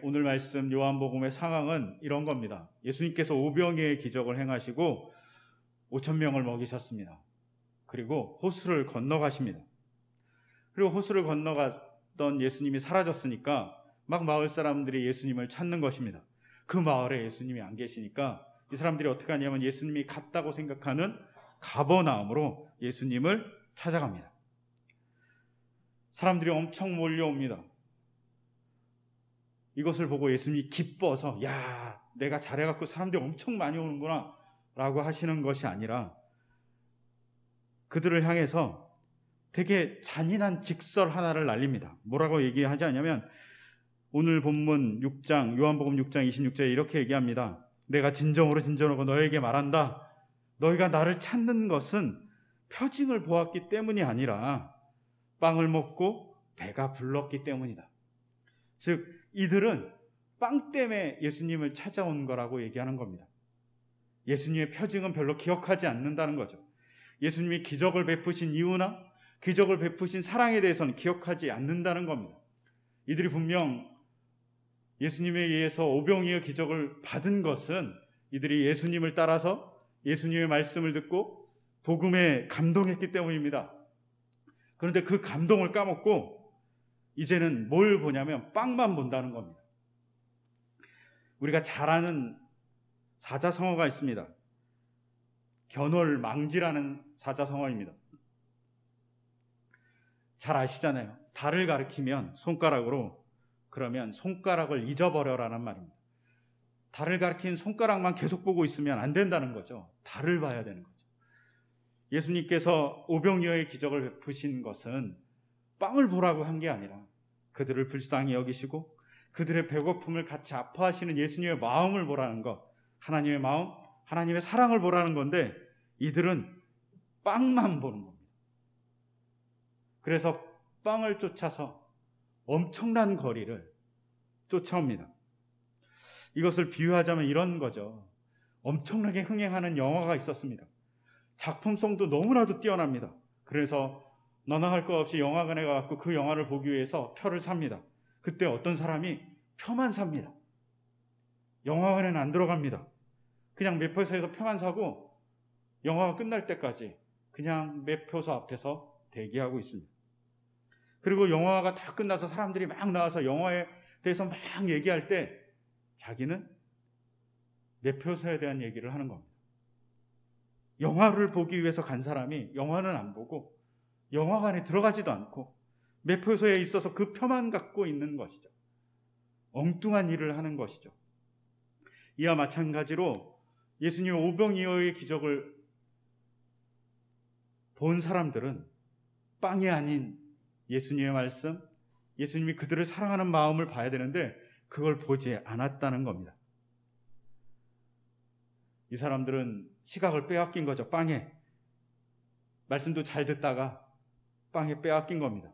오늘 말씀 요한복음의 상황은 이런 겁니다. 예수님께서 오병이어의 기적을 행하시고 5,000명을 먹이셨습니다. 그리고 호수를 건너가십니다. 그리고 호수를 건너갔던 예수님이 사라졌으니까 막 마을 사람들이 예수님을 찾는 것입니다. 그 마을에 예수님이 안 계시니까 이 사람들이 어떻게 하냐면 예수님이 갔다고 생각하는 가버나움으로 예수님을 찾아갑니다. 사람들이 엄청 몰려옵니다. 이것을 보고 예수님이 기뻐서 야, 내가 잘해갖고 사람들이 엄청 많이 오는구나 라고 하시는 것이 아니라 그들을 향해서 되게 잔인한 직설 하나를 날립니다. 뭐라고 얘기하지 않냐면 오늘 본문 6장 요한복음 6장 26절에 이렇게 얘기합니다. 내가 진정으로 너에게 말한다. 너희가 나를 찾는 것은 표징을 보았기 때문이 아니라 빵을 먹고 배가 불렀기 때문이다. 즉 이들은 빵 때문에 예수님을 찾아온 거라고 얘기하는 겁니다. 예수님의 표징은 별로 기억하지 않는다는 거죠. 예수님이 기적을 베푸신 이유나 기적을 베푸신 사랑에 대해서는 기억하지 않는다는 겁니다. 이들이 분명 예수님에 의해서 오병이어 기적을 받은 것은 이들이 예수님을 따라서 예수님의 말씀을 듣고 복음에 감동했기 때문입니다. 그런데 그 감동을 까먹고 이제는 뭘 보냐면 빵만 본다는 겁니다. 우리가 잘 아는 사자성어가 있습니다. 견월망지라는 사자성어입니다. 잘 아시잖아요. 달을 가리키면 손가락으로 그러면 손가락을 잊어버려라는 말입니다. 달을 가리킨 손가락만 계속 보고 있으면 안 된다는 거죠. 달을 봐야 되는 거죠. 예수님께서 오병이어의 기적을 베푸신 것은 빵을 보라고 한 게 아니라 그들을 불쌍히 여기시고 그들의 배고픔을 같이 아파하시는 예수님의 마음을 보라는 것, 하나님의 마음, 하나님의 사랑을 보라는 건데 이들은 빵만 보는 겁니다. 그래서 빵을 쫓아서 엄청난 거리를 쫓아옵니다. 이것을 비유하자면 이런 거죠. 엄청나게 흥행하는 영화가 있었습니다. 작품성도 너무나도 뛰어납니다. 그래서 너나 할 것 없이 영화관에 가서 그 영화를 보기 위해서 표를 삽니다. 그때 어떤 사람이 표만 삽니다. 영화관에는 안 들어갑니다. 그냥 매표소에서 표만 사고 영화가 끝날 때까지 그냥 매표소 앞에서 대기하고 있습니다. 그리고 영화가 다 끝나서 사람들이 막 나와서 영화에 대해서 막 얘기할 때 자기는 매표소에 대한 얘기를 하는 겁니다. 영화를 보기 위해서 간 사람이 영화는 안 보고 영화관에 들어가지도 않고 매표소에 있어서 그 표만 갖고 있는 것이죠. 엉뚱한 일을 하는 것이죠. 이와 마찬가지로 예수님의 오병이어의 기적을 본 사람들은 빵이 아닌 예수님의 말씀, 예수님이 그들을 사랑하는 마음을 봐야 되는데 그걸 보지 않았다는 겁니다. 이 사람들은 시각을 빼앗긴 거죠. 빵에. 말씀도 잘 듣다가 빵에 빼앗긴 겁니다.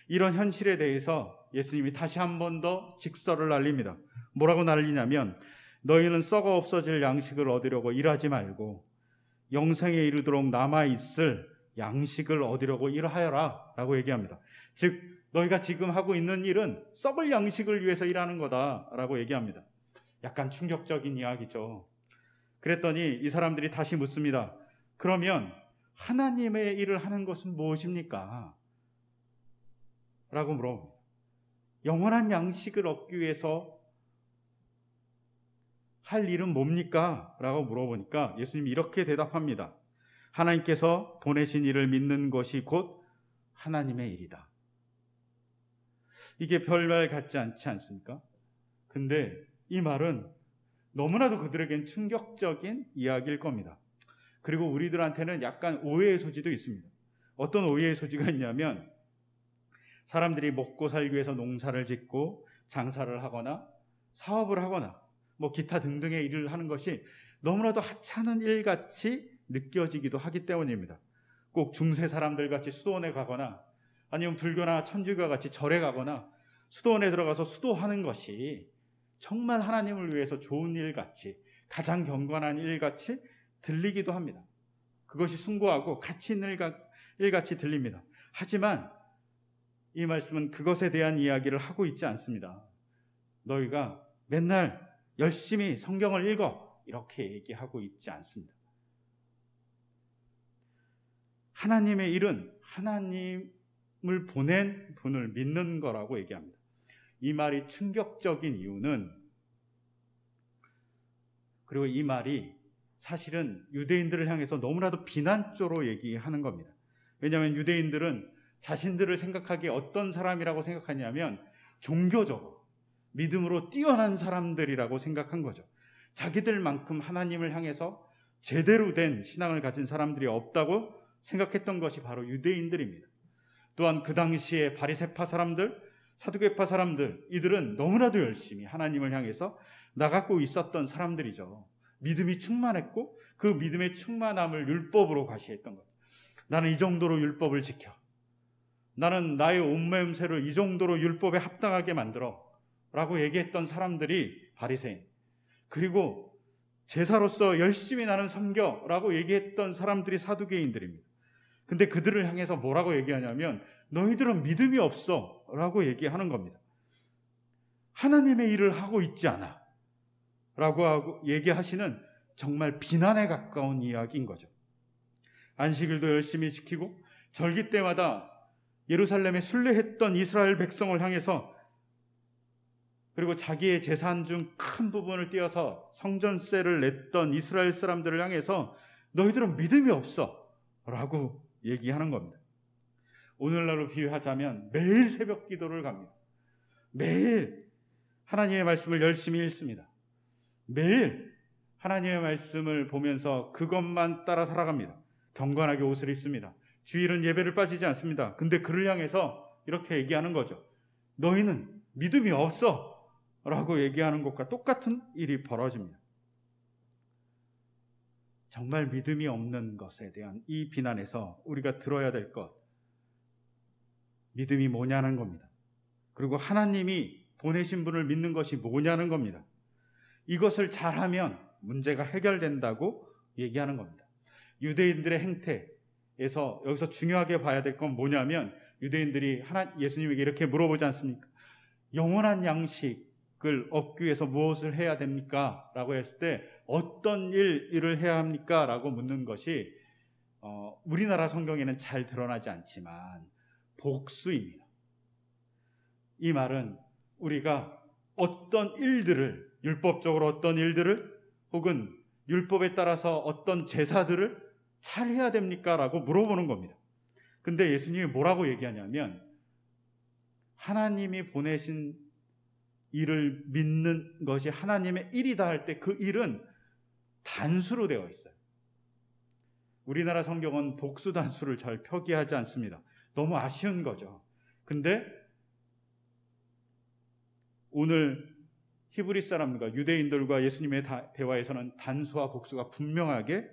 이런 현실에 대해서 예수님이 다시 한 번 더 직설을 날립니다. 뭐라고 날리냐면 너희는 썩어 없어질 양식을 얻으려고 일하지 말고 영생에 이르도록 남아있을 양식을 얻으려고 일하여라 라고 얘기합니다. 즉 너희가 지금 하고 있는 일은 썩을 양식을 위해서 일하는 거다라고 얘기합니다. 약간 충격적인 이야기죠. 그랬더니 이 사람들이 다시 묻습니다. 그러면 하나님의 일을 하는 것은 무엇입니까? 라고 물어봅니다. 영원한 양식을 얻기 위해서 할 일은 뭡니까? 라고 물어보니까 예수님이 이렇게 대답합니다. 하나님께서 보내신 이를 믿는 것이 곧 하나님의 일이다. 이게 별말 같지 않지 않습니까? 근데 이 말은 너무나도 그들에겐 충격적인 이야기일 겁니다. 그리고 우리들한테는 약간 오해의 소지도 있습니다. 어떤 오해의 소지가 있냐면 사람들이 먹고 살기 위해서 농사를 짓고 장사를 하거나 사업을 하거나 뭐 기타 등등의 일을 하는 것이 너무나도 하찮은 일같이 느껴지기도 하기 때문입니다. 꼭 중세 사람들 같이 수도원에 가거나 아니면 불교나 천주교 같이 절에 가거나 수도원에 들어가서 수도하는 것이 정말 하나님을 위해서 좋은 일같이 가장 경건한 일같이 들리기도 합니다. 그것이 숭고하고 가치 있는 일같이 들립니다. 하지만 이 말씀은 그것에 대한 이야기를 하고 있지 않습니다. 너희가 맨날 열심히 성경을 읽어. 이렇게 얘기하고 있지 않습니다. 하나님의 일은 하나님을 보낸 분을 믿는 거라고 얘기합니다. 이 말이 충격적인 이유는, 그리고 이 말이 사실은 유대인들을 향해서 너무나도 비난조로 얘기하는 겁니다. 왜냐하면 유대인들은 자신들을 생각하기에 어떤 사람이라고 생각하냐면 종교적으로 믿음으로 뛰어난 사람들이라고 생각한 거죠. 자기들만큼 하나님을 향해서 제대로 된 신앙을 가진 사람들이 없다고 생각했던 것이 바로 유대인들입니다. 또한 그 당시에 바리새파 사람들, 사두개파 사람들, 이들은 너무나도 열심히 하나님을 향해서 나가고 있었던 사람들이죠. 믿음이 충만했고 그 믿음의 충만함을 율법으로 과시했던 것. 나는 이 정도로 율법을 지켜. 나는 나의 옷매음새를 이 정도로 율법에 합당하게 만들어 라고 얘기했던 사람들이 바리새인, 그리고 제사로서 열심히 나는 섬겨 라고 얘기했던 사람들이 사두개인들입니다. 근데 그들을 향해서 뭐라고 얘기하냐면 너희들은 믿음이 없어 라고 얘기하는 겁니다. 하나님의 일을 하고 있지 않아 라고 얘기하시는 정말 비난에 가까운 이야기인 거죠. 안식일도 열심히 지키고 절기 때마다 예루살렘에 순례했던 이스라엘 백성을 향해서, 그리고 자기의 재산 중 큰 부분을 떼어서 성전세를 냈던 이스라엘 사람들을 향해서 너희들은 믿음이 없어 라고 얘기하는 겁니다. 오늘날로 비유하자면 매일 새벽 기도를 갑니다. 매일 하나님의 말씀을 열심히 읽습니다. 매일 하나님의 말씀을 보면서 그것만 따라 살아갑니다. 경건하게 옷을 입습니다. 주일은 예배를 빠지지 않습니다. 근데 그를 향해서 이렇게 얘기하는 거죠. 너희는 믿음이 없어 라고 얘기하는 것과 똑같은 일이 벌어집니다. 정말 믿음이 없는 것에 대한 이 비난에서 우리가 들어야 될 것, 믿음이 뭐냐는 겁니다. 그리고 하나님이 보내신 분을 믿는 것이 뭐냐는 겁니다. 이것을 잘하면 문제가 해결된다고 얘기하는 겁니다. 유대인들의 행태에서 여기서 중요하게 봐야 될 건 뭐냐면, 유대인들이 예수님에게 이렇게 물어보지 않습니까? 영원한 양식을 얻기 위해서 무엇을 해야 됩니까? 라고 했을 때 어떤 일을 해야 합니까? 라고 묻는 것이 우리나라 성경에는 잘 드러나지 않지만 복수입니다. 이 말은 우리가 어떤 일들을, 율법적으로 어떤 일들을, 혹은 율법에 따라서 어떤 제사들을 잘 해야 됩니까? 라고 물어보는 겁니다. 근데 예수님이 뭐라고 얘기하냐면, 하나님이 보내신 일을 믿는 것이 하나님의 일이다 할 때 그 일은 단수로 되어 있어요. 우리나라 성경은 복수 단수를 잘 표기하지 않습니다. 너무 아쉬운 거죠. 근데 오늘 히브리 사람들과 유대인들과 예수님의 대화에서는 단수와 복수가 분명하게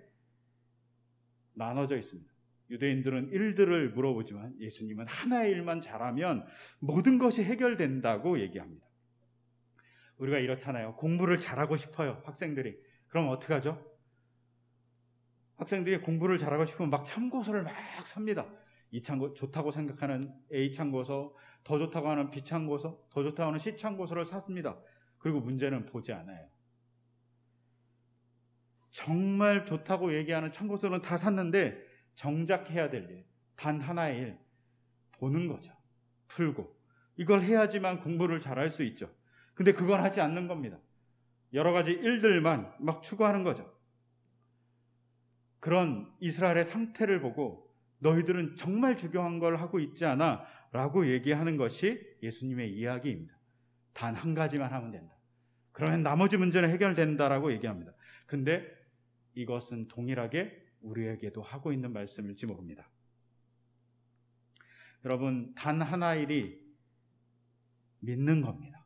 나눠져 있습니다. 유대인들은 일들을 물어보지만 예수님은 하나의 일만 잘하면 모든 것이 해결된다고 얘기합니다. 우리가 이렇잖아요. 공부를 잘하고 싶어요, 학생들이. 그럼 어떡하죠? 학생들이 공부를 잘하고 싶으면 막 참고서를 막 삽니다. 이 참고 좋다고 생각하는 A 참고서, 더 좋다고 하는 B 참고서, 더 좋다고 하는 C 참고서를 샀습니다. 그리고 문제는 보지 않아요. 정말 좋다고 얘기하는 참고서는 다 샀는데 정작 해야 될 일, 단 하나의 일, 보는 거죠. 풀고. 이걸 해야지만 공부를 잘할 수 있죠. 근데 그건 하지 않는 겁니다. 여러 가지 일들만 막 추구하는 거죠. 그런 이스라엘의 상태를 보고 너희들은 정말 중요한 걸 하고 있지 않아? 라고 얘기하는 것이 예수님의 이야기입니다. 단 한 가지만 하면 된다. 그러면 나머지 문제는 해결된다라고 얘기합니다. 근데 이것은 동일하게 우리에게도 하고 있는 말씀일지 모릅니다. 여러분, 단 하나 일이 믿는 겁니다.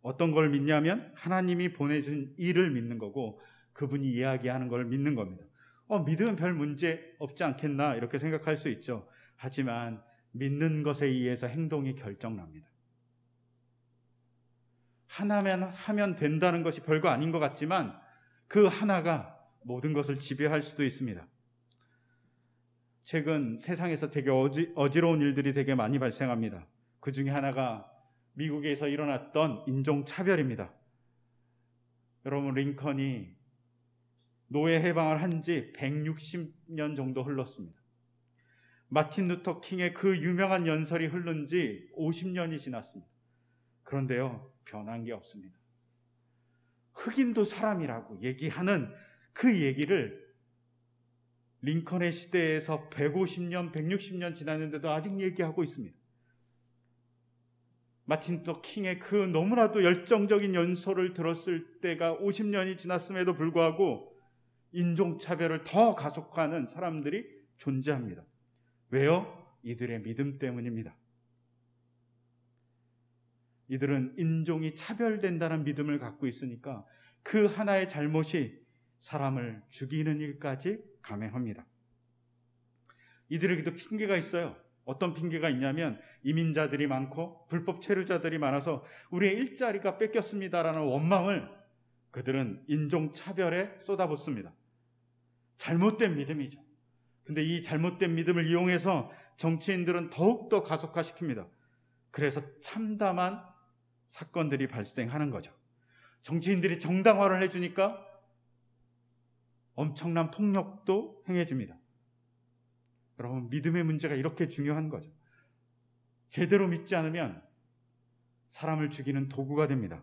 어떤 걸 믿냐면 하나님이 보내준 일을 믿는 거고 그분이 이야기하는 걸 믿는 겁니다. 믿으면 별 문제 없지 않겠나 이렇게 생각할 수 있죠. 하지만 믿는 것에 의해서 행동이 결정납니다. 하나만 하면 된다는 것이 별거 아닌 것 같지만 그 하나가 모든 것을 지배할 수도 있습니다. 최근 세상에서 되게 어지러운 일들이 되게 많이 발생합니다. 그 중에 하나가 미국에서 일어났던 인종차별입니다. 여러분, 링컨이 노예 해방을 한 지 160년 정도 흘렀습니다. 마틴 루터 킹의 그 유명한 연설이 흐른 지 50년이 지났습니다. 그런데요, 변한 게 없습니다. 흑인도 사람이라고 얘기하는 그 얘기를 링컨의 시대에서 150년, 160년 지났는데도 아직 얘기하고 있습니다. 마틴 루터 킹의 그 너무나도 열정적인 연설을 들었을 때가 50년이 지났음에도 불구하고 인종차별을 더 가속화하는 사람들이 존재합니다. 왜요? 이들의 믿음 때문입니다. 이들은 인종이 차별된다는 믿음을 갖고 있으니까 그 하나의 잘못이 사람을 죽이는 일까지 감행합니다. 이들에게도 핑계가 있어요. 어떤 핑계가 있냐면 이민자들이 많고 불법 체류자들이 많아서 우리의 일자리가 뺏겼습니다라는 원망을 그들은 인종차별에 쏟아붓습니다. 잘못된 믿음이죠. 근데 이 잘못된 믿음을 이용해서 정치인들은 더욱더 가속화시킵니다. 그래서 참담한 사건들이 발생하는 거죠. 정치인들이 정당화를 해주니까 엄청난 폭력도 행해집니다. 여러분, 믿음의 문제가 이렇게 중요한 거죠. 제대로 믿지 않으면 사람을 죽이는 도구가 됩니다.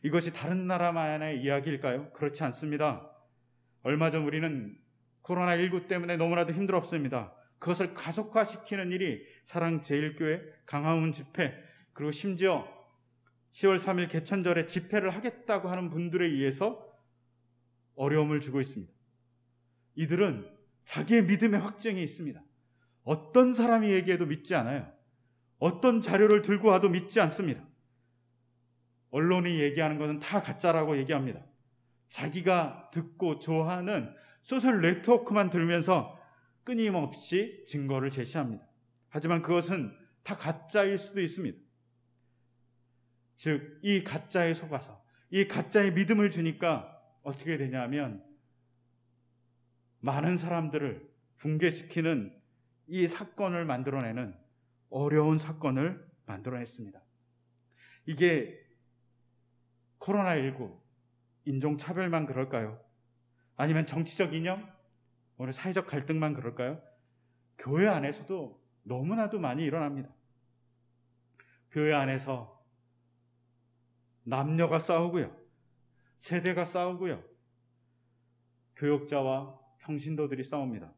이것이 다른 나라만의 이야기일까요? 그렇지 않습니다. 얼마 전 우리는 코로나19 때문에 너무나도 힘들었습니다. 그것을 가속화시키는 일이 사랑제일교회 강화문 집회, 그리고 심지어 10월 3일 개천절에 집회를 하겠다고 하는 분들에 의해서 어려움을 주고 있습니다. 이들은 자기의 믿음의 확증이 있습니다. 어떤 사람이 얘기해도 믿지 않아요. 어떤 자료를 들고 와도 믿지 않습니다. 언론이 얘기하는 것은 다 가짜라고 얘기합니다. 자기가 듣고 좋아하는 소셜 네트워크만 들으면서 끊임없이 증거를 제시합니다. 하지만 그것은 다 가짜일 수도 있습니다. 즉, 이 가짜에 속아서 이 가짜의 믿음을 주니까 어떻게 되냐면 많은 사람들을 붕괴시키는 이 사건을 만들어내는 어려운 사건을 만들어냈습니다. 이게 코로나19 인종차별만 그럴까요? 아니면 정치적 이념, 오늘 사회적 갈등만 그럴까요? 교회 안에서도 너무나도 많이 일어납니다. 교회 안에서 남녀가 싸우고요, 세대가 싸우고요, 교역자와 평신도들이 싸웁니다.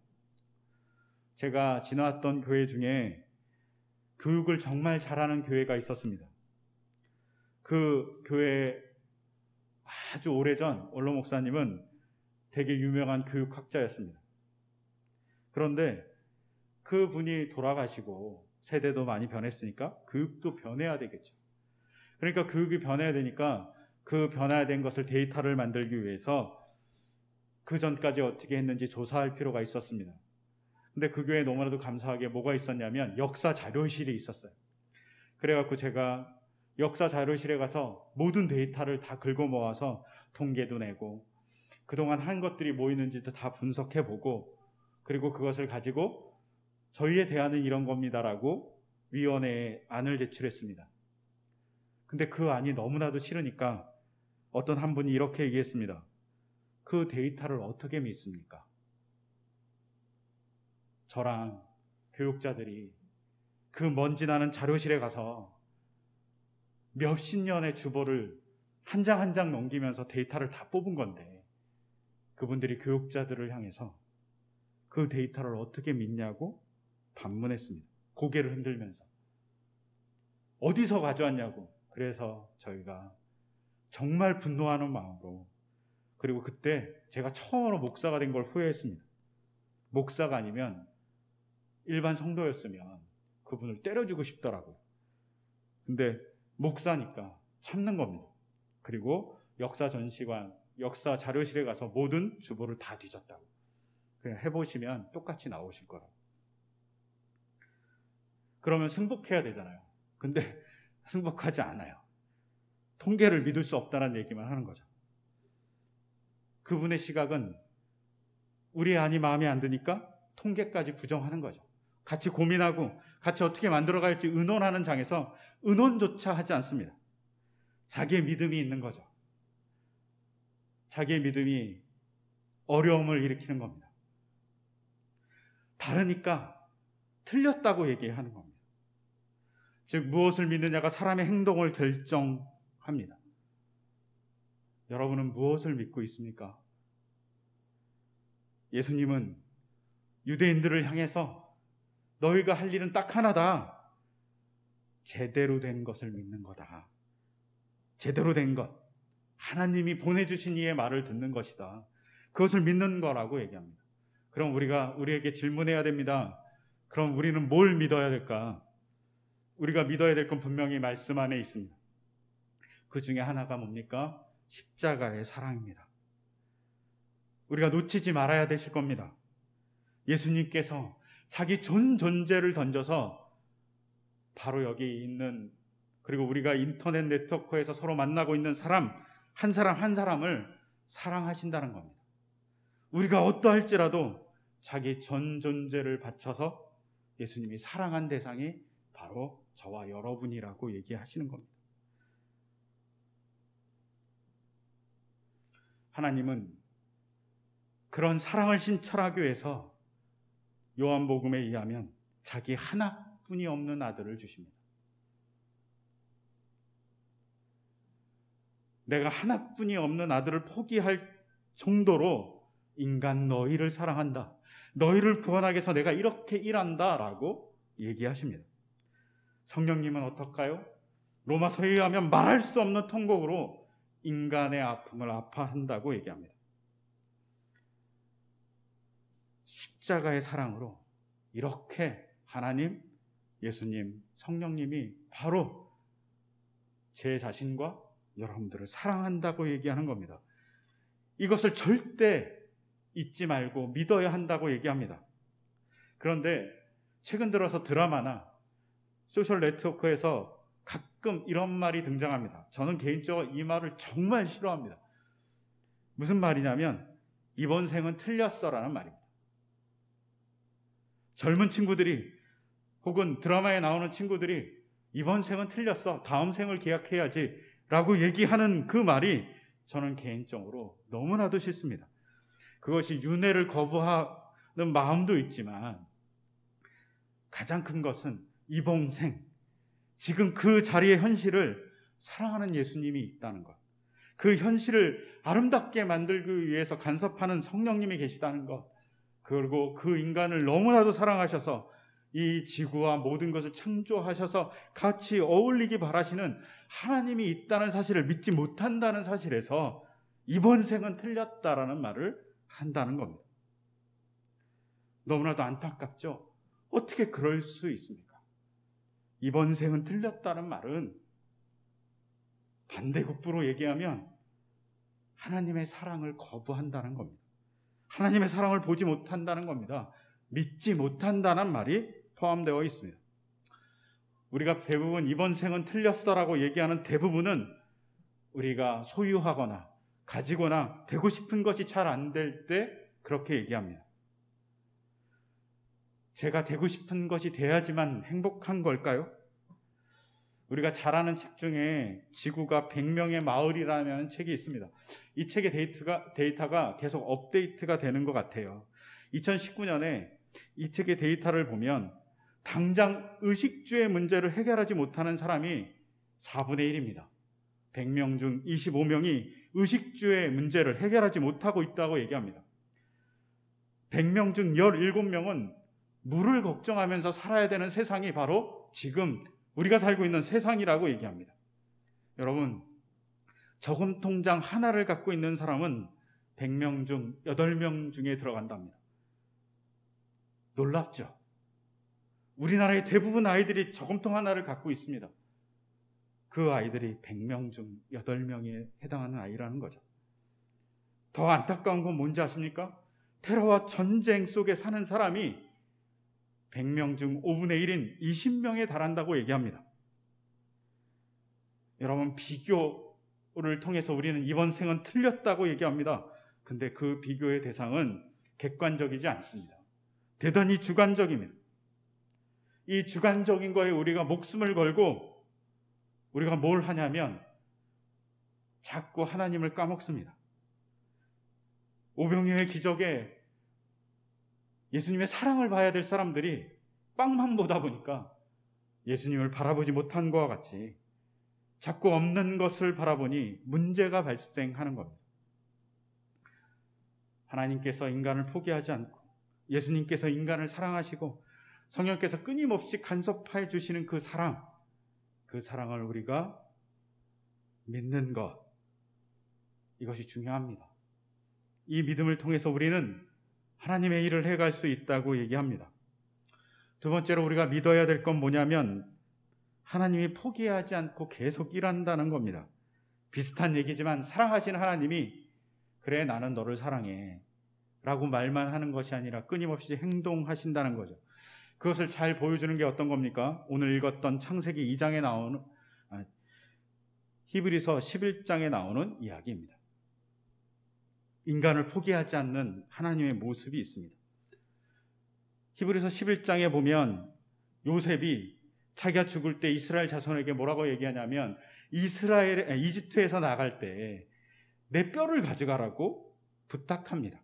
제가 지나왔던 교회 중에 교육을 정말 잘하는 교회가 있었습니다. 그 교회 아주 오래전 원로 목사님은 되게 유명한 교육학자였습니다. 그런데 그분이 돌아가시고 세대도 많이 변했으니까 교육도 변해야 되겠죠. 그러니까 교육이 변해야 되니까 그 변화된 것을 데이터를 만들기 위해서 그 전까지 어떻게 했는지 조사할 필요가 있었습니다. 근데 그 교회에 너무나도 감사하게 뭐가 있었냐면 역사 자료실이 있었어요. 그래갖고 제가 역사 자료실에 가서 모든 데이터를 다 긁어 모아서 통계도 내고 그동안 한 것들이 뭐 있는지도 다 분석해보고, 그리고 그것을 가지고 저희의 대안은 이런 겁니다라고 위원회에 안을 제출했습니다. 근데 그 안이 너무나도 싫으니까 어떤 한 분이 이렇게 얘기했습니다. 그 데이터를 어떻게 믿습니까? 저랑 교육자들이 그 먼지 나는 자료실에 가서 몇십 년의 주보를 한 장 한 장 넘기면서 데이터를 다 뽑은 건데 그분들이 교육자들을 향해서 그 데이터를 어떻게 믿냐고 반문했습니다. 고개를 흔들면서. 어디서 가져왔냐고. 그래서 저희가 정말 분노하는 마음으로, 그리고 그때 제가 처음으로 목사가 된 걸 후회했습니다. 목사가 아니면 일반 성도였으면 그분을 때려주고 싶더라고요. 근데 목사니까 참는 겁니다. 그리고 역사 전시관, 역사 자료실에 가서 모든 주보를 다 뒤졌다고. 그냥 해보시면 똑같이 나오실 거라고. 그러면 승복해야 되잖아요. 근데 승복하지 않아요. 통계를 믿을 수 없다는 얘기만 하는 거죠. 그분의 시각은 우리의 안이 마음에 안 드니까 통계까지 부정하는 거죠. 같이 고민하고 같이 어떻게 만들어갈지 의논하는 장에서 의논조차 하지 않습니다. 자기의 믿음이 있는 거죠. 자기의 믿음이 어려움을 일으키는 겁니다. 다르니까 틀렸다고 얘기하는 겁니다. 즉 무엇을 믿느냐가 사람의 행동을 결정합니다. 여러분은 무엇을 믿고 있습니까? 예수님은 유대인들을 향해서 너희가 할 일은 딱 하나다. 제대로 된 것을 믿는 거다. 제대로 된 것. 하나님이 보내주신 이의 말을 듣는 것이다. 그것을 믿는 거라고 얘기합니다. 그럼 우리에게 질문해야 됩니다. 그럼 우리는 뭘 믿어야 될까? 우리가 믿어야 될 건 분명히 말씀 안에 있습니다. 그 중에 하나가 뭡니까? 십자가의 사랑입니다. 우리가 놓치지 말아야 되실 겁니다. 예수님께서 자기 전 존재를 던져서 바로 여기 있는, 그리고 우리가 인터넷 네트워크에서 서로 만나고 있는 사람 한 사람을 사랑하신다는 겁니다. 우리가 어떠할지라도 자기 전 존재를 바쳐서 예수님이 사랑한 대상이 바로 저와 여러분이라고 얘기하시는 겁니다. 하나님은 그런 사랑을 신철하기 위해서 요한복음에 의하면 자기 하나뿐이 없는 아들을 주십니다. 내가 하나뿐이 없는 아들을 포기할 정도로 인간 너희를 사랑한다. 너희를 구원하기 위해서 내가 이렇게 일한다 라고 얘기하십니다. 성령님은 어떨까요? 로마서에 의하면 말할 수 없는 통곡으로 인간의 아픔을 아파한다고 얘기합니다. 십자가의 사랑으로 이렇게 하나님, 예수님, 성령님이 바로 제 자신과 여러분들을 사랑한다고 얘기하는 겁니다. 이것을 절대 잊지 말고 믿어야 한다고 얘기합니다. 그런데 최근 들어서 드라마나 소셜 네트워크에서 가끔 이런 말이 등장합니다. 저는 개인적으로 이 말을 정말 싫어합니다. 무슨 말이냐면 이번 생은 틀렸어라는 말입니다. 젊은 친구들이 혹은 드라마에 나오는 친구들이 이번 생은 틀렸어, 다음 생을 기약해야지 라고 얘기하는 그 말이 저는 개인적으로 너무나도 싫습니다. 그것이 윤회를 거부하는 마음도 있지만 가장 큰 것은 이번 생, 지금 그 자리의 현실을 사랑하는 예수님이 있다는 것, 그 현실을 아름답게 만들기 위해서 간섭하는 성령님이 계시다는 것, 그리고 그 인간을 너무나도 사랑하셔서 이 지구와 모든 것을 창조하셔서 같이 어울리기 바라시는 하나님이 있다는 사실을 믿지 못한다는 사실에서 이번 생은 틀렸다라는 말을 한다는 겁니다. 너무나도 안타깝죠? 어떻게 그럴 수 있습니까? 이번 생은 틀렸다는 말은 반대급부로 얘기하면 하나님의 사랑을 거부한다는 겁니다. 하나님의 사랑을 보지 못한다는 겁니다. 믿지 못한다는 말이 포함되어 있습니다. 우리가 대부분 이번 생은 틀렸어라고 얘기하는 대부분은 우리가 소유하거나 가지거나 되고 싶은 것이 잘 안 될 때 그렇게 얘기합니다. 제가 되고 싶은 것이 돼야지만 행복한 걸까요? 우리가 잘 아는 책 중에 지구가 100명의 마을이라는 책이 있습니다. 이 책의 데이터가 계속 업데이트가 되는 것 같아요. 2019년에 이 책의 데이터를 보면 당장 의식주의 문제를 해결하지 못하는 사람이 4분의 1입니다. 100명 중 25명이 의식주의 문제를 해결하지 못하고 있다고 얘기합니다. 100명 중 17명은 물을 걱정하면서 살아야 되는 세상이 바로 지금 우리가 살고 있는 세상이라고 얘기합니다. 여러분, 저금 통장 하나를 갖고 있는 사람은 100명 중 8명 중에 들어간답니다. 놀랍죠? 우리나라의 대부분 아이들이 저금통 하나를 갖고 있습니다. 그 아이들이 100명 중 8명에 해당하는 아이라는 거죠. 더 안타까운 건 뭔지 아십니까? 테러와 전쟁 속에 사는 사람이 100명 중 5분의 1인 20명에 달한다고 얘기합니다. 여러분, 비교를 통해서 우리는 이번 생은 틀렸다고 얘기합니다. 근데 그 비교의 대상은 객관적이지 않습니다. 대단히 주관적입니다. 이 주관적인 거에 우리가 목숨을 걸고 우리가 뭘 하냐면 자꾸 하나님을 까먹습니다. 오병이어의 기적에 예수님의 사랑을 봐야 될 사람들이 빵만 보다 보니까 예수님을 바라보지 못한 것과 같이 자꾸 없는 것을 바라보니 문제가 발생하는 겁니다. 하나님께서 인간을 포기하지 않고 예수님께서 인간을 사랑하시고 성령께서 끊임없이 간섭해 주시는 그 사랑을 우리가 믿는 것, 이것이 중요합니다. 이 믿음을 통해서 우리는 하나님의 일을 해갈 수 있다고 얘기합니다. 두 번째로 우리가 믿어야 될 건 뭐냐면 하나님이 포기하지 않고 계속 일한다는 겁니다. 비슷한 얘기지만 사랑하시는 하나님이 그래 나는 너를 사랑해 라고 말만 하는 것이 아니라 끊임없이 행동하신다는 거죠. 그것을 잘 보여주는 게 어떤 겁니까? 오늘 읽었던 창세기 2장에 나오는 히브리서 11장에 나오는 이야기입니다. 인간을 포기하지 않는 하나님의 모습이 있습니다. 히브리서 11장에 보면 요셉이 자기가 죽을 때 이스라엘 자손에게 뭐라고 얘기하냐면 이집트에서 나갈 때 내 뼈를 가져가라고 부탁합니다.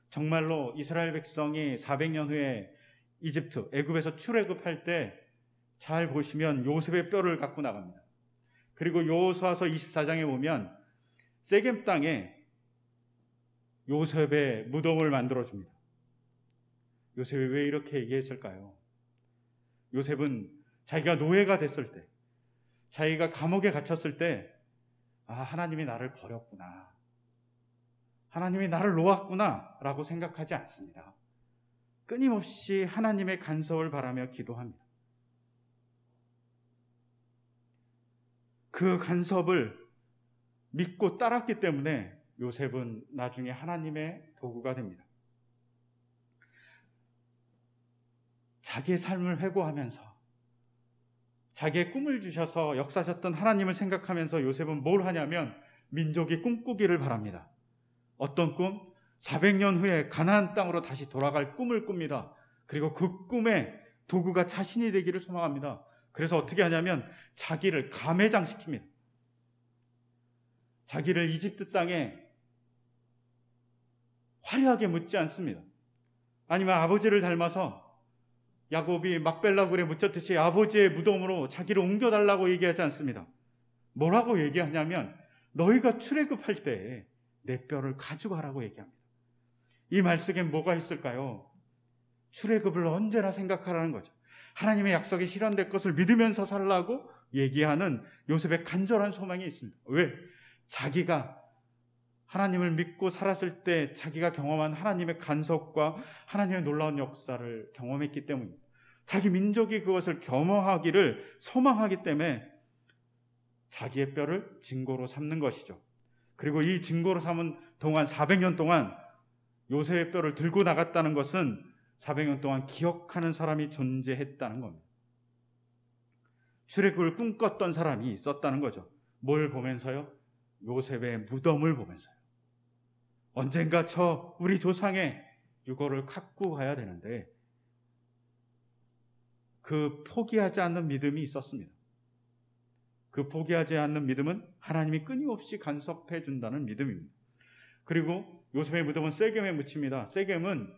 정말로 이스라엘 백성이 400년 후에 애굽에서 출애굽할 때 잘 보시면 요셉의 뼈를 갖고 나갑니다. 그리고 여호수아서 24장에 보면 세겜 땅에 요셉의 무덤을 만들어줍니다. 요셉이 왜 이렇게 얘기했을까요? 요셉은 자기가 노예가 됐을 때, 자기가 감옥에 갇혔을 때 하나님이 나를 버렸구나, 하나님이 나를 놓았구나 라고 생각하지 않습니다. 끊임없이 하나님의 간섭을 바라며 기도합니다. 그 간섭을 믿고 따랐기 때문에 요셉은 나중에 하나님의 도구가 됩니다. 자기의 삶을 회고하면서 자기의 꿈을 주셔서 역사하셨던 하나님을 생각하면서 요셉은 뭘 하냐면 민족이 꿈꾸기를 바랍니다. 어떤 꿈? 400년 후에 가나안 땅으로 다시 돌아갈 꿈을 꿉니다. 그리고 그 꿈의 도구가 자신이 되기를 소망합니다. 그래서 어떻게 하냐면 자기를 감회장시킵니다. 자기를 이집트 땅에 화려하게 묻지 않습니다. 아니면 아버지를 닮아서 야곱이 막벨라 굴에 묻혔듯이 아버지의 무덤으로 자기를 옮겨달라고 얘기하지 않습니다. 뭐라고 얘기하냐면 너희가 출애굽할 때 내 뼈를 가져가라고 얘기합니다. 이 말 속엔 뭐가 있을까요? 출애굽을 언제나 생각하라는 거죠. 하나님의 약속이 실현될 것을 믿으면서 살라고 얘기하는 요셉의 간절한 소망이 있습니다. 왜? 자기가 하나님을 믿고 살았을 때 자기가 경험한 하나님의 간섭과 하나님의 놀라운 역사를 경험했기 때문입니다. 자기 민족이 그것을 경험하기를 소망하기 때문에 자기의 뼈를 증거로 삼는 것이죠. 그리고 이 증거로 삼은 동안 400년 동안 요셉의 뼈를 들고 나갔다는 것은 400년 동안 기억하는 사람이 존재했다는 겁니다. 출애굽을 꿈꿨던 사람이 있었다는 거죠. 뭘 보면서요? 요셉의 무덤을 보면서요. 언젠가 우리 조상의 유골을 갖고 가야 되는데 그 포기하지 않는 믿음이 있었습니다. 그 포기하지 않는 믿음은 하나님이 끊임없이 간섭해 준다는 믿음입니다. 그리고 요셉의 무덤은 세겜에 묻힙니다. 세겜은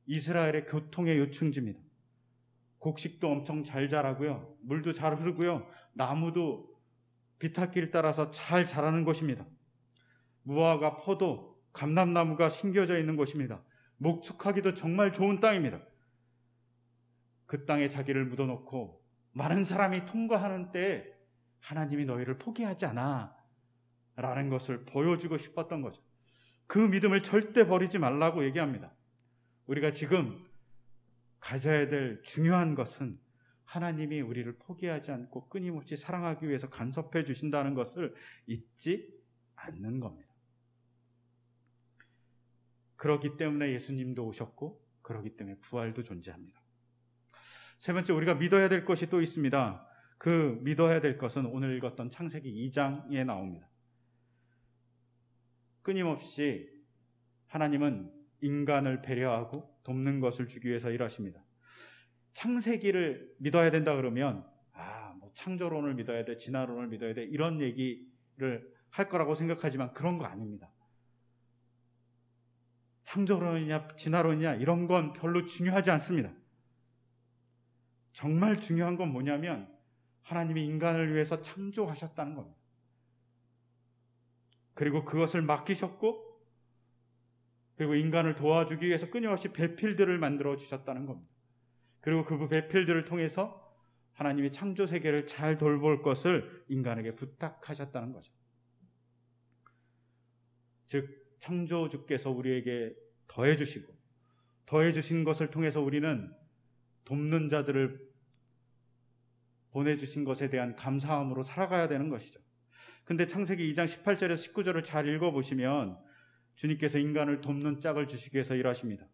이스라엘의 교통의 요충지입니다. 곡식도 엄청 잘 자라고요. 물도 잘 흐르고요. 나무도 비탈길 따라서 잘 자라는 곳입니다. 무화과, 포도, 감람나무가 심겨져 있는 곳입니다. 목축하기도 정말 좋은 땅입니다. 그 땅에 자기를 묻어놓고 많은 사람이 통과하는 때에 하나님이 너희를 포기하지 않아 라는 것을 보여주고 싶었던 거죠. 그 믿음을 절대 버리지 말라고 얘기합니다. 우리가 지금 가져야 될 중요한 것은 하나님이 우리를 포기하지 않고 끊임없이 사랑하기 위해서 간섭해 주신다는 것을 잊지 않는 겁니다. 그렇기 때문에 예수님도 오셨고 그렇기 때문에 부활도 존재합니다. 세 번째, 우리가 믿어야 될 것이 또 있습니다. 그 믿어야 될 것은 오늘 읽었던 창세기 2장에 나옵니다. 끊임없이 하나님은 인간을 배려하고 돕는 것을 주기 위해서 일하십니다. 창세기를 믿어야 된다 그러면 뭐 창조론을 믿어야 돼, 진화론을 믿어야 돼, 이런 얘기를 할 거라고 생각하지만 그런 거 아닙니다. 창조론이냐 진화론이냐 이런 건 별로 중요하지 않습니다. 정말 중요한 건 뭐냐면 하나님이 인간을 위해서 창조하셨다는 겁니다. 그리고 그것을 맡기셨고, 그리고 인간을 도와주기 위해서 끊임없이 배필들을 만들어 주셨다는 겁니다. 그리고 그 배필들을 통해서 하나님이 창조 세계를 잘 돌볼 것을 인간에게 부탁하셨다는 거죠. 즉 창조주께서 우리에게 더해주시고, 더해주신 것을 통해서 우리는 돕는 자들을 보내주신 것에 대한 감사함으로 살아가야 되는 것이죠. 근데 창세기 2장 18절에서 19절을 잘 읽어보시면 주님께서 인간을 돕는 짝을 주시기 위해서 일하십니다.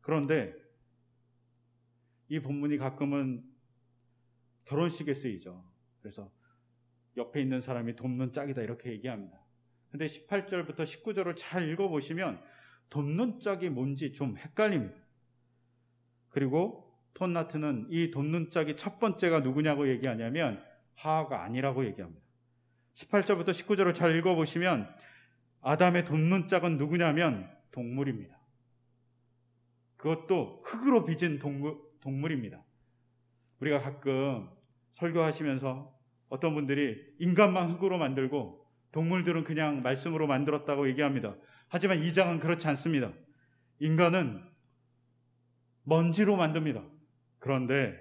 그런데 이 본문이 가끔은 결혼식에 쓰이죠. 그래서 옆에 있는 사람이 돕는 짝이다 이렇게 얘기합니다. 근데 18절부터 19절을 잘 읽어보시면 돕는 짝이 뭔지 좀 헷갈립니다. 그리고 톤나트는 이 돕는 짝이 첫 번째가 누구냐고 얘기하냐면 하와가 아니라고 얘기합니다. 18절부터 19절을 잘 읽어보시면 아담의 돕는 짝은 누구냐면 동물입니다. 그것도 흙으로 빚은 동물입니다. 우리가 가끔 설교하시면서 어떤 분들이 인간만 흙으로 만들고 동물들은 그냥 말씀으로 만들었다고 얘기합니다. 하지만 이 장은 그렇지 않습니다. 인간은 먼지로 만듭니다. 그런데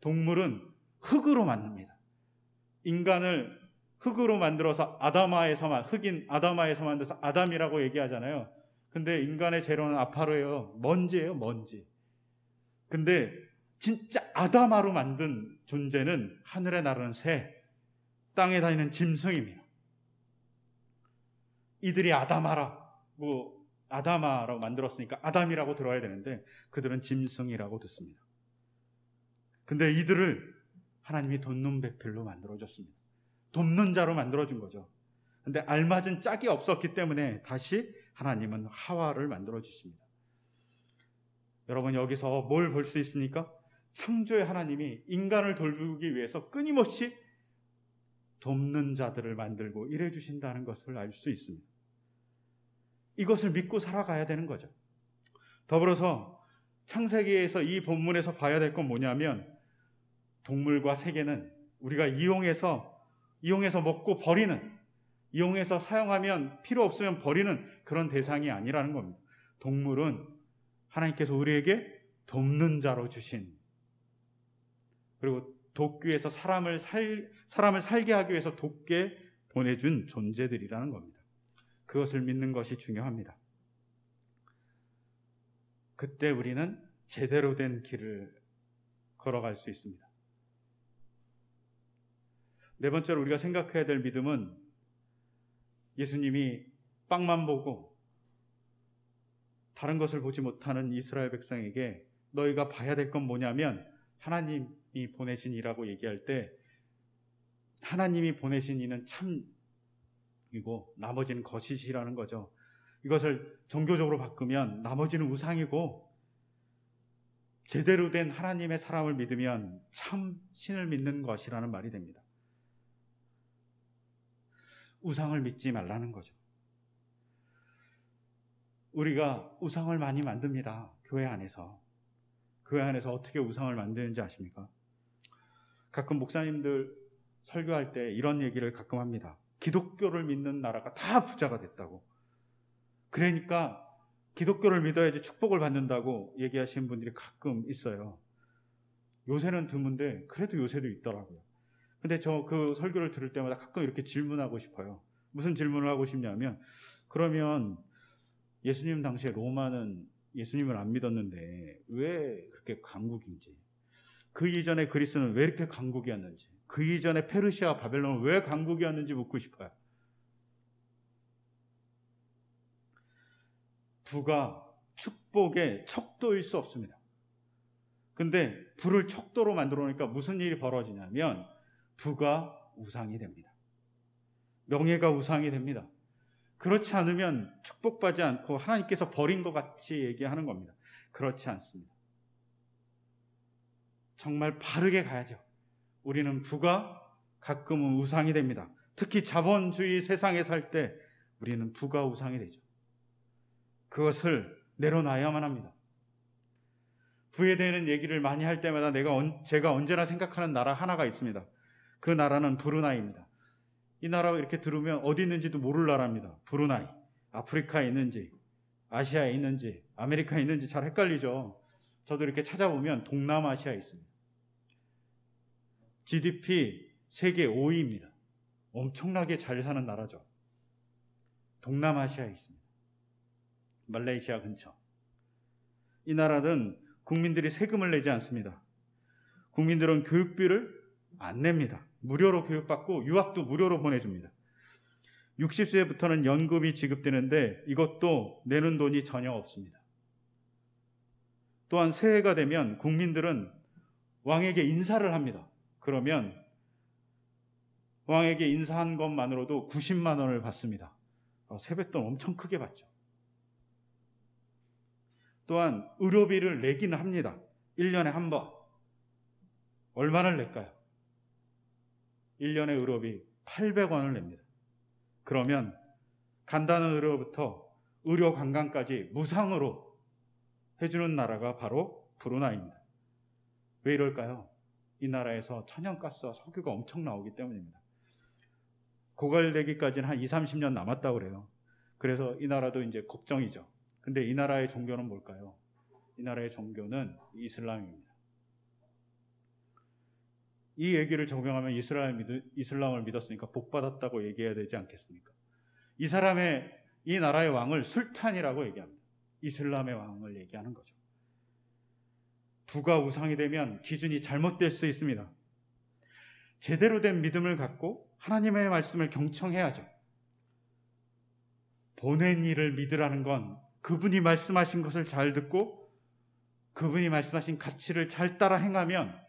동물은 흙으로 만듭니다. 인간을 흙으로 만들어서 흙인 아담아에서 만들어서 아담이라고 얘기하잖아요. 근데 인간의 재료는 아파로예요. 먼지예요, 먼지. 근데 진짜 아담아로 만든 존재는 하늘에 나르는 새, 땅에 다니는 짐승입니다. 이들이 아담아라고 만들었으니까 아담이라고 들어야 되는데 그들은 짐승이라고 듣습니다. 근데 이들을 하나님이 돕는 배필로 만들어줬습니다. 돕는 자로 만들어준 거죠. 근데 알맞은 짝이 없었기 때문에 다시 하나님은 하와를 만들어주십니다. 여러분 여기서 뭘 볼 수 있습니까? 창조의 하나님이 인간을 돌보기 위해서 끊임없이 돕는 자들을 만들고 일해주신다는 것을 알 수 있습니다. 이것을 믿고 살아가야 되는 거죠. 더불어서 창세기에서 이 본문에서 봐야 될 건 뭐냐면 동물과 세계는 우리가 이용해서 먹고 버리는, 이용해서 사용하면 필요 없으면 버리는 그런 대상이 아니라는 겁니다. 동물은 하나님께서 우리에게 돕는 자로 주신, 그리고 돕기 위해서 사람을 살게 하기 위해서 돕게 보내준 존재들이라는 겁니다. 그것을 믿는 것이 중요합니다. 그때 우리는 제대로 된 길을 걸어갈 수 있습니다. 네 번째로 우리가 생각해야 될 믿음은 예수님이 빵만 보고 다른 것을 보지 못하는 이스라엘 백성에게 너희가 봐야 될 건 뭐냐면 하나님이 보내신 이라고 얘기할 때 하나님이 보내신 이는 참이고 나머지는 거짓이라는 거죠. 이것을 종교적으로 바꾸면 나머지는 우상이고 제대로 된 하나님의 사람을 믿으면 참 신을 믿는 것이라는 말이 됩니다. 우상을 믿지 말라는 거죠. 우리가 우상을 많이 만듭니다. 교회 안에서 어떻게 우상을 만드는지 아십니까? 가끔 목사님들 설교할 때 이런 얘기를 가끔 합니다. 기독교를 믿는 나라가 다 부자가 됐다고. 그러니까 기독교를 믿어야지 축복을 받는다고 얘기하시는 분들이 가끔 있어요. 요새는 드문데 그래도 요새도 있더라고요. 근데 저 그 설교를 들을 때마다 가끔 이렇게 질문하고 싶어요. 무슨 질문을 하고 싶냐면, 그러면 예수님 당시에 로마는 예수님을 안 믿었는데 왜 그렇게 강국인지, 그 이전에 그리스는 왜 이렇게 강국이었는지, 그 이전에 페르시아, 바벨론은 왜 강국이었는지 묻고 싶어요. 부가 축복의 척도일 수 없습니다. 근데 부를 척도로 만들어 놓으니까 무슨 일이 벌어지냐면 부가 우상이 됩니다. 명예가 우상이 됩니다. 그렇지 않으면 축복받지 않고 하나님께서 버린 것 같이 얘기하는 겁니다. 그렇지 않습니다. 정말 바르게 가야죠. 우리는 부가 가끔은 우상이 됩니다. 특히 자본주의 세상에 살 때 우리는 부가 우상이 되죠. 그것을 내려놔야만 합니다. 부에 대한 얘기를 많이 할 때마다 제가 언제나 생각하는 나라 하나가 있습니다. 그 나라는 브루나이입니다. 이 나라가 이렇게 들으면 어디 있는지도 모를 나라입니다. 브루나이. 아프리카에 있는지, 아시아에 있는지, 아메리카에 있는지 잘 헷갈리죠. 저도 이렇게 찾아보면 동남아시아에 있습니다. GDP 세계 5위입니다. 엄청나게 잘 사는 나라죠. 동남아시아에 있습니다. 말레이시아 근처. 이 나라는 국민들이 세금을 내지 않습니다. 국민들은 교육비를 안 냅니다. 무료로 교육받고 유학도 무료로 보내줍니다. 60세부터는 연금이 지급되는데 이것도 내는 돈이 전혀 없습니다. 또한 새해가 되면 국민들은 왕에게 인사를 합니다. 그러면 왕에게 인사한 것만으로도 90만 원을 받습니다. 세뱃돈 엄청 크게 받죠. 또한 의료비를 내기는 합니다. 1년에 한 번. 얼마를 낼까요? 1년에 의료비 800원을 냅니다. 그러면 간단한 의료부터 의료 관광까지 무상으로 해주는 나라가 바로 브루나이입니다. 왜 이럴까요? 이 나라에서 천연가스와 석유가 엄청 나오기 때문입니다. 고갈되기까지는 한 20-30년 남았다고 그래요. 그래서 이 나라도 이제 걱정이죠. 근데 이 나라의 종교는 뭘까요? 이 나라의 종교는 이슬람입니다. 이 얘기를 적용하면 이슬람을 믿었으니까 복받았다고 얘기해야 되지 않겠습니까? 이 나라의 왕을 술탄이라고 얘기합니다. 이슬람의 왕을 얘기하는 거죠. 부가 우상이 되면 기준이 잘못될 수 있습니다. 제대로 된 믿음을 갖고 하나님의 말씀을 경청해야죠. 보낸 이를 믿으라는 건 그분이 말씀하신 것을 잘 듣고 그분이 말씀하신 가치를 잘 따라 행하면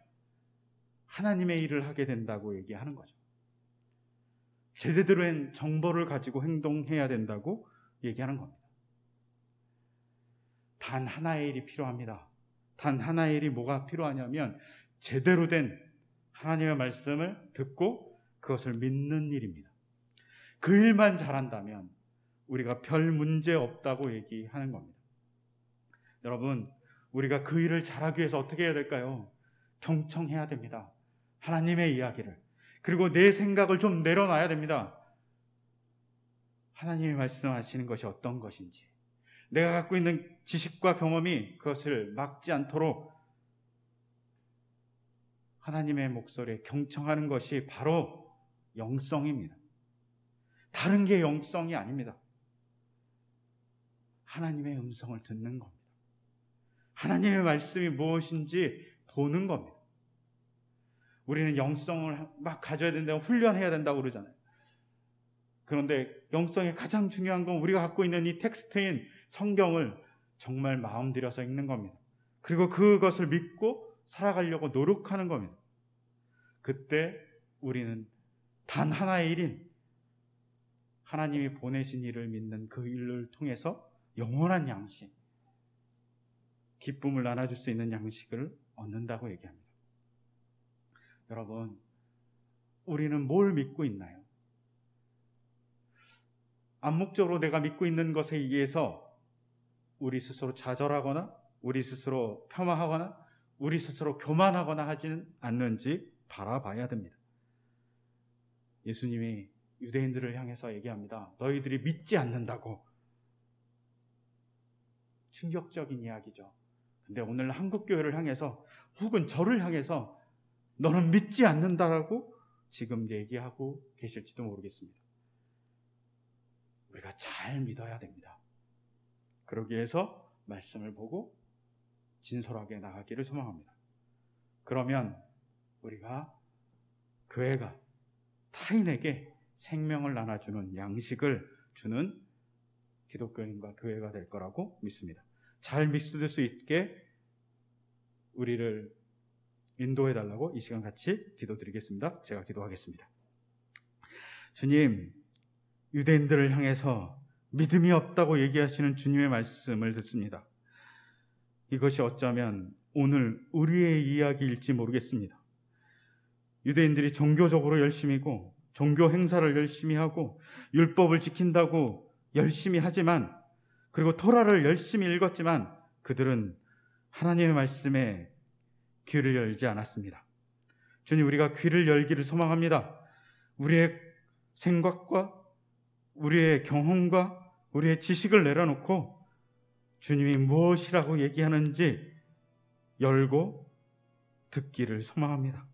하나님의 일을 하게 된다고 얘기하는 거죠. 제대로 된 정보를 가지고 행동해야 된다고 얘기하는 겁니다. 단 하나의 일이 필요합니다. 단 하나의 일이 뭐가 필요하냐면 제대로 된 하나님의 말씀을 듣고 그것을 믿는 일입니다. 그 일만 잘한다면 우리가 별 문제 없다고 얘기하는 겁니다. 여러분, 우리가 그 일을 잘하기 위해서 어떻게 해야 될까요? 경청해야 됩니다. 하나님의 이야기를. 그리고 내 생각을 좀 내려놔야 됩니다. 하나님이 말씀하시는 것이 어떤 것인지, 내가 갖고 있는 지식과 경험이 그것을 막지 않도록 하나님의 목소리에 경청하는 것이 바로 영성입니다. 다른 게 영성이 아닙니다. 하나님의 음성을 듣는 겁니다. 하나님의 말씀이 무엇인지 보는 겁니다. 우리는 영성을 막 가져야 된다고 훈련해야 된다고 그러잖아요. 그런데 영성의 가장 중요한 건 우리가 갖고 있는 이 텍스트인 성경을 정말 마음 들여서 읽는 겁니다. 그리고 그것을 믿고 살아가려고 노력하는 겁니다. 그때 우리는 단 하나의 일인 하나님이 보내신 일을 믿는 그 일을 통해서 영원한 양식, 기쁨을 나눠줄 수 있는 양식을 얻는다고 얘기합니다. 여러분, 우리는 뭘 믿고 있나요? 암묵적으로 내가 믿고 있는 것에 의해서 우리 스스로 좌절하거나 우리 스스로 폄하하거나 우리 스스로 교만하거나 하지는 않는지 바라봐야 됩니다. 예수님이 유대인들을 향해서 얘기합니다. 너희들이 믿지 않는다고. 충격적인 이야기죠. 근데 오늘 한국교회를 향해서 혹은 저를 향해서 너는 믿지 않는다라고 지금 얘기하고 계실지도 모르겠습니다. 우리가 잘 믿어야 됩니다. 그러기 위해서 말씀을 보고 진솔하게 나가기를 소망합니다. 그러면 우리가 교회가 타인에게 생명을 나눠주는 양식을 주는 기독교인과 교회가 될 거라고 믿습니다. 잘 믿을 수 있게 우리를 인도해달라고 이 시간 같이 기도드리겠습니다. 제가 기도하겠습니다. 주님, 유대인들을 향해서 믿음이 없다고 얘기하시는 주님의 말씀을 듣습니다. 이것이 어쩌면 오늘 우리의 이야기일지 모르겠습니다. 유대인들이 종교적으로 열심히고 종교 행사를 열심히 하고 율법을 지킨다고 열심히 하지만, 그리고 토라를 열심히 읽었지만 그들은 하나님의 말씀에 귀를 열지 않았습니다. 주님, 우리가 귀를 열기를 소망합니다. 우리의 생각과 우리의 경험과 우리의 지식을 내려놓고 주님이 무엇이라고 얘기하는지 열고 듣기를 소망합니다.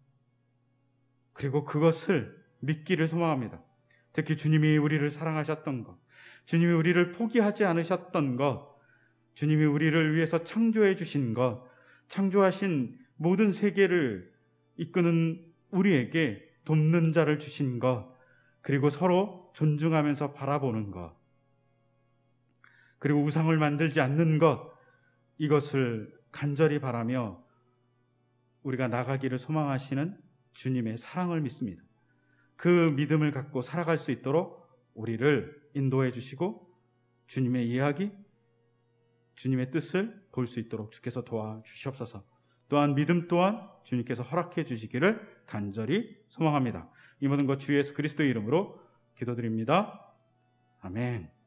그리고 그것을 믿기를 소망합니다. 특히 주님이 우리를 사랑하셨던 것, 주님이 우리를 포기하지 않으셨던 것, 주님이 우리를 위해서 창조해 주신 것, 창조하신 모든 세계를 이끄는 우리에게 돕는 자를 주신 것, 그리고 서로 존중하면서 바라보는 것, 그리고 우상을 만들지 않는 것, 이것을 간절히 바라며 우리가 나가기를 소망하시는 주님의 사랑을 믿습니다. 그 믿음을 갖고 살아갈 수 있도록 우리를 인도해 주시고 주님의 이야기, 주님의 뜻을 볼 수 있도록 주께서 도와주시옵소서. 또한 믿음 또한 주님께서 허락해 주시기를 간절히 소망합니다. 이 모든 것 주 예수 그리스도의 이름으로 기도드립니다. 아멘.